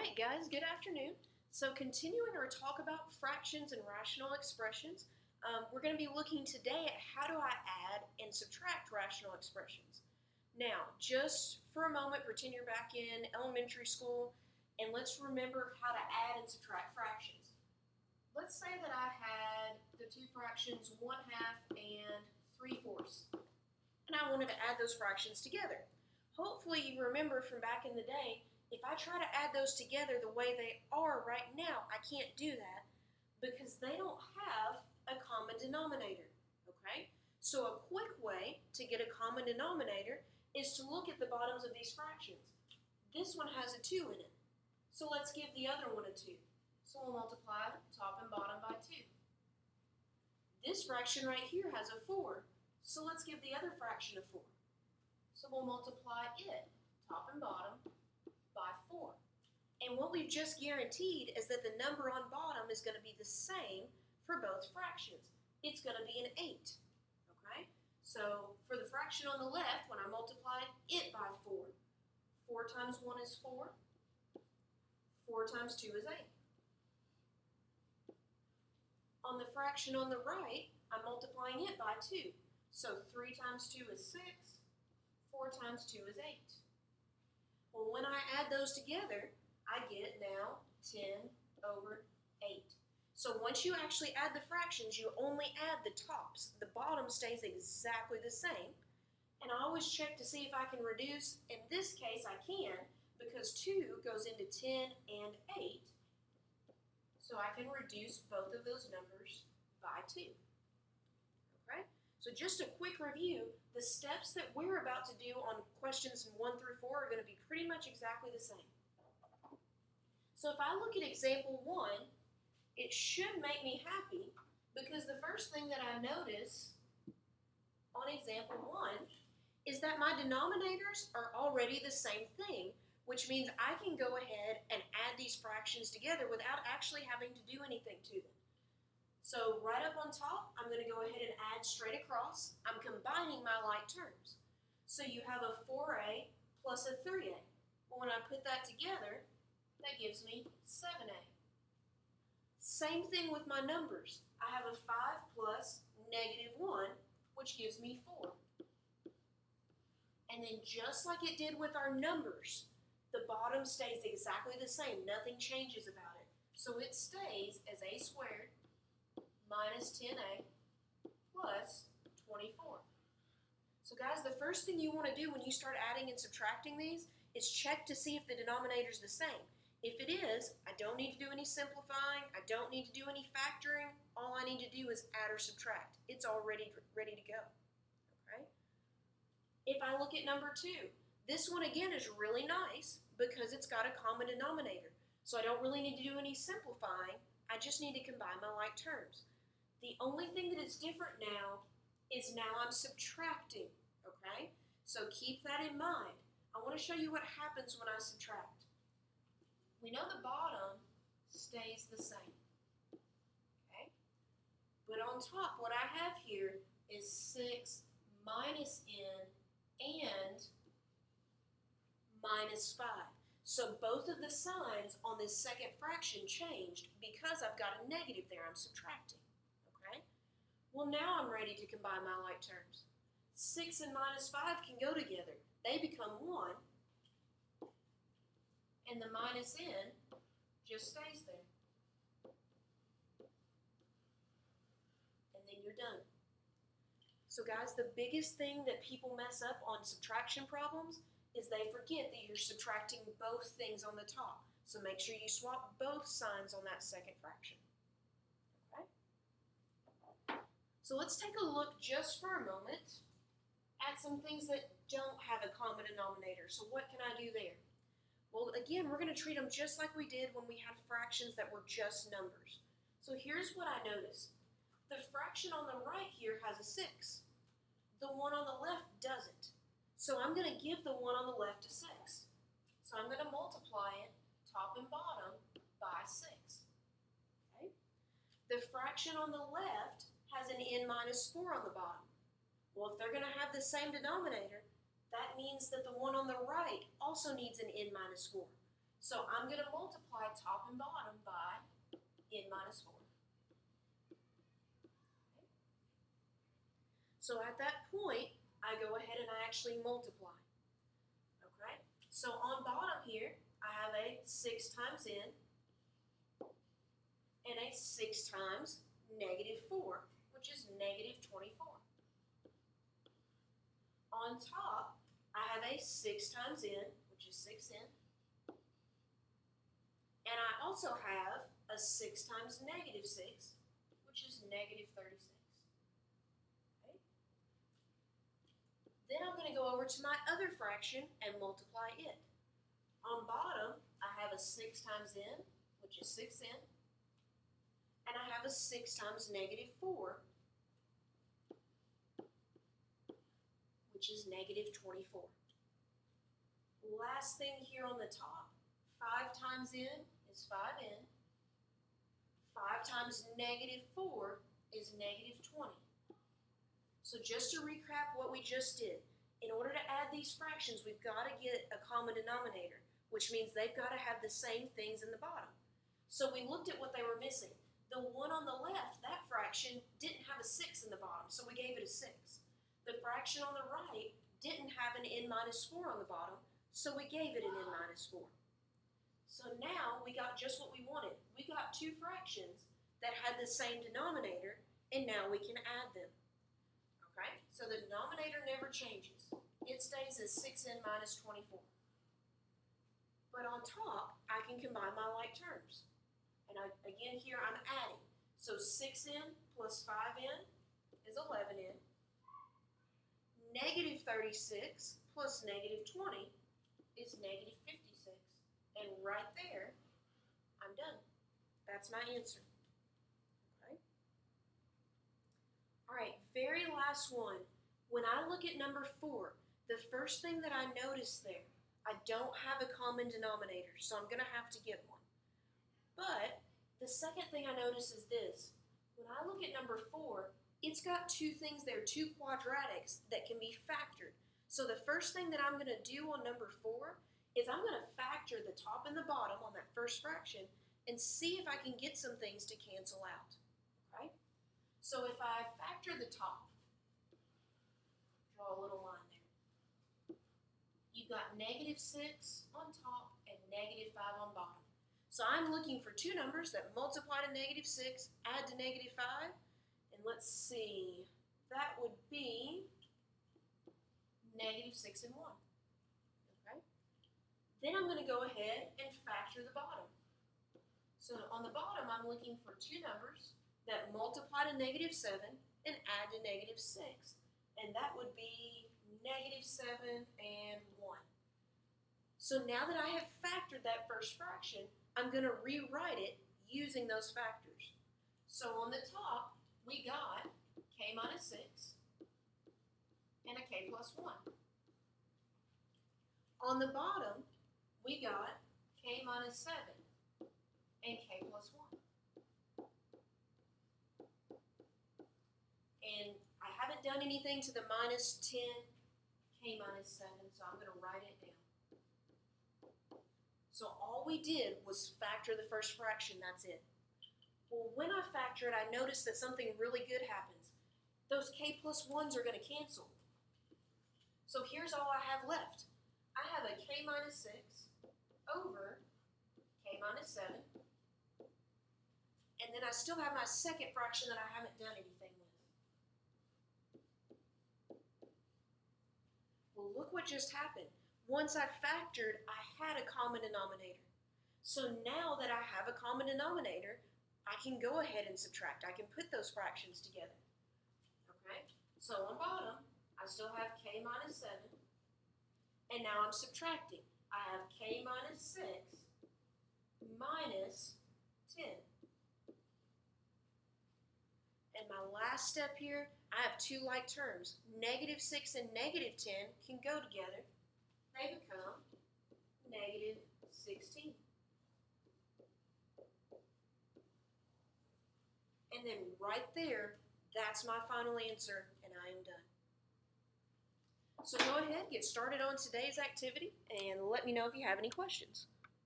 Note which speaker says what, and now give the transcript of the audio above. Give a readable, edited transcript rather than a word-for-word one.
Speaker 1: right, guys, good afternoon. So, continuing our talk about fractions and rational expressions, we're going to be looking today at how do I add and subtract rational expressions. Now, just for a moment, pretend you're back in elementary school, and let's remember how to add and subtract fractions. Let's say that I had the two fractions 1/2 and 3/4, and I wanted to add those fractions together. Hopefully, you remember from back in the day, if I try to add those together the way they are right now, I can't do that because they don't have a common denominator, okay? So a quick way to get a common denominator is to look at the bottoms of these fractions. This one has a 2 in it, so let's give the other one a 2. So we'll multiply top and bottom by 2. This fraction right here has a 4, so let's give the other fraction a 4. So we'll multiply it, top and bottom, by 4. And what we've just guaranteed is that the number on bottom is going to be the same for both fractions. It's going to be an 8. Okay? So for the fraction on the left, when I multiply it by 4, 4 times 1 is 4. 4 times 2 is 8. On the fraction on the right, I'm multiplying it by 2. So 3 times 2 is 6. 4 times 2 is 8. Well, when I add those together, I get now 10 over 8. So once you actually add the fractions, you only add the tops. The bottom stays exactly the same. And I always check to see if I can reduce. In this case, I can because 2 goes into 10 and 8. So I can reduce both of those numbers by 2. Okay? So just a quick review, the steps that we're about to do on questions 1 through 4 are going to be pretty much exactly the same. So if I look at example 1, it should make me happy because the first thing that I notice on example 1 is that my denominators are already the same thing, which means I can go ahead and add these fractions together without actually having to do anything to them. So right up on top, I'm going to go ahead and add straight across. I'm combining my like terms. So you have a 4a plus a 3a. Well, when I put that together, that gives me 7a. Same thing with my numbers. I have a 5 plus -1, which gives me 4. And then just like it did with our numbers, the bottom stays exactly the same. Nothing changes about it. So it stays as a squared minus 10a plus 24. So guys, the first thing you want to do when you start adding and subtracting these is check to see if the denominator is the same. If it is, I don't need to do any simplifying. I don't need to do any factoring. All I need to do is add or subtract. It's already ready to go. Okay? If I look at number 2, this one again is really nice because it's got a common denominator. So I don't really need to do any simplifying. I just need to combine my like terms. The only thing that is different now is now I'm subtracting, okay? So keep that in mind. I want to show you what happens when I subtract. We know the bottom stays the same, okay? But on top, what I have here is 6 minus n and minus 5. So both of the signs on this second fraction changed because I've got a negative there. I'm subtracting. Well, now I'm ready to combine my like terms. 6 and minus 5 can go together. They become 1, and the minus n just stays there. And then you're done. So guys, the biggest thing that people mess up on subtraction problems is they forget that you're subtracting both things on the top. So make sure you swap both signs on that second fraction. So let's take a look just for a moment at some things that don't have a common denominator. So what can I do there? Well, again, we're going to treat them just like we did when we had fractions that were just numbers. So here's what I noticed. The fraction on the right here has a 6. The one on the left doesn't. So I'm going to give the one on the left a 6. So I'm going to multiply it, top and bottom, by 6. Okay? The fraction on the left has an n minus 4 on the bottom. Well, if they're going to have the same denominator, that means that the one on the right also needs an n minus 4. So I'm going to multiply top and bottom by n minus 4. Okay. So at that point, I go ahead and I actually multiply. Okay? So on bottom here, I have a 6 times n and a 6 times negative 4, which is negative 24. On top, I have a 6 times n, which is 6n. And I also have a 6 times negative 6, which is negative 36. Okay. Then I'm going to go over to my other fraction and multiply it. On bottom, I have a 6 times n, which is 6n. And I have a 6 times negative 4, which is negative 24. Last thing here on the top, 5 times n is 5n. 5 times negative 4 is negative 20. So just to recap what we just did, in order to add these fractions, we've got to get a common denominator, which means they've got to have the same things in the bottom. So we looked at what they were missing. The one on the left, that fraction, didn't have a 6 in the bottom, so we gave it a 6. The fraction on the right didn't have an n minus 4 on the bottom, so we gave it an n minus 4. So now we got just what we wanted. We got two fractions that had the same denominator, and now we can add them. Okay? So the denominator never changes. It stays as 6n minus 24. But on top, I can combine my like terms. And again here I'm adding. So 6n plus 5n is 11n. Negative 36 plus negative 20 is negative 56. And right there, I'm done. That's my answer. Okay. All right, very last one. When I look at number 4, the first thing that I notice there, I don't have a common denominator, so I'm going to have to get one. But the second thing I notice is this. When I look at number 4, it's got two things there, two quadratics that can be factored. So the first thing that I'm going to do on number 4 is I'm going to factor the top and the bottom on that first fraction and see if I can get some things to cancel out. Okay? So if I factor the top, draw a little line there. You've got negative 6 on top and negative 5 on bottom. So I'm looking for two numbers that multiply to negative 6, add to negative 5, and let's see, that would be negative 6 and 1. Okay? Then I'm going to go ahead and factor the bottom. So on the bottom, I'm looking for two numbers that multiply to negative 7 and add to negative 6. And that would be negative 7 and 1. So now that I have factored that first fraction, I'm going to rewrite it using those factors. So on the top, we got k minus 6 and a k plus 1. On the bottom, we got k minus 7 and k plus 1. And I haven't done anything to the minus 10, k minus 7, so I'm going to write it down. So all we did was factor the first fraction, that's it. Well, when I factor it, I notice that something really good happens. Those k plus 1s are going to cancel. So here's all I have left. I have a k minus 6 over k minus 7. And then I still have my second fraction that I haven't done anything with. Well, look what just happened. Once I factored, I had a common denominator. So now that I have a common denominator, I can go ahead and subtract. I can put those fractions together. Okay? So on bottom, I still have k minus 7. And now I'm subtracting. I have k minus 6 minus 10. And my last step here, I have two like terms. Negative 6 and negative 10 can go together. They become negative 16. And then right there, that's my final answer, and I am done. So go ahead, get started on today's activity, and let me know if you have any questions.